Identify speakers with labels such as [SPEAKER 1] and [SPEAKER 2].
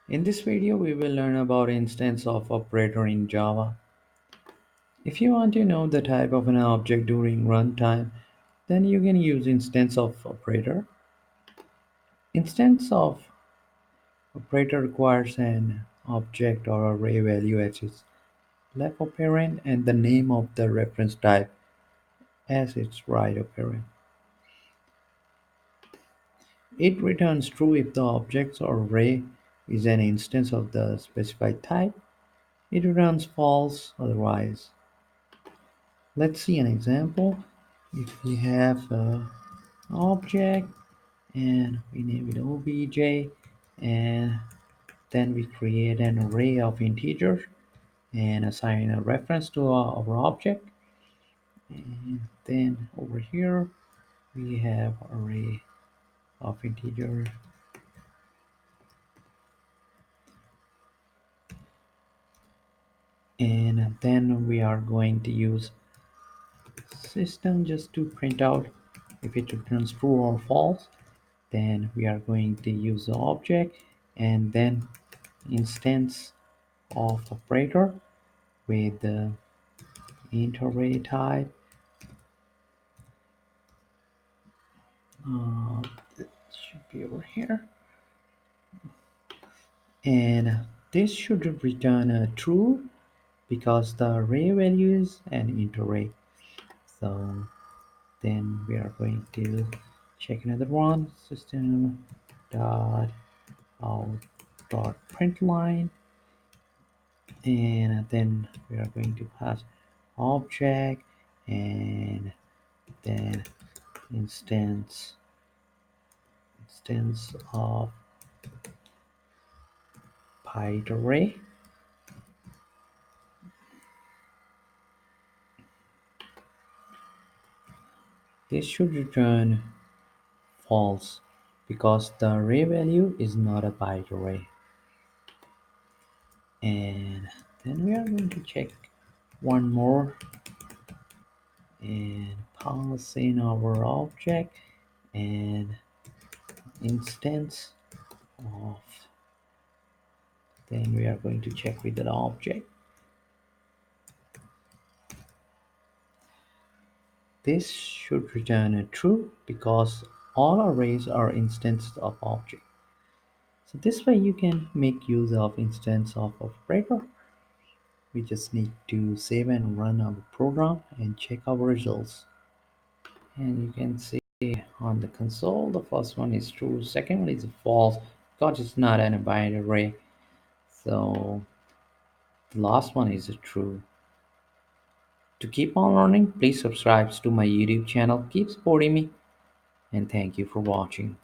[SPEAKER 1] In this video, we will learn about instance of operator in Java. If you want to know the type of an object during runtime, then you can use instance of operator. Instance of operator requires an object or array value as its left operand and the name of the reference type as its right operand. It returns true if the object or array is an instance of the specified type. It returns false otherwise. Let's see an example. If we have an object and we name it obj, and then we create an array of integers and assign a reference to our object, and then over here we have array of integers, and then we are going to use system just to print out if it returns true or false. Then we are going to use the object and then instance of operator with the int array type. It should be over here, and this should return a true because the array value is an int array. So then we are going to check another one, system dot out dot println, and then we are going to pass object and then instance of byte array. This should return false because the array value is not a byte array. And then we are going to check one more and pass in our object and instance of, then we are going to check with the object. This should return a true because all arrays are instances of object. So this way you can make use of instance of operator. We just need to save and run our program and check our results. And you can see on the console, the first one is true, second one is false because it's not an binary array. So the last one is a true. To keep on learning, please subscribe to my YouTube channel. Keep supporting me and thank you for watching.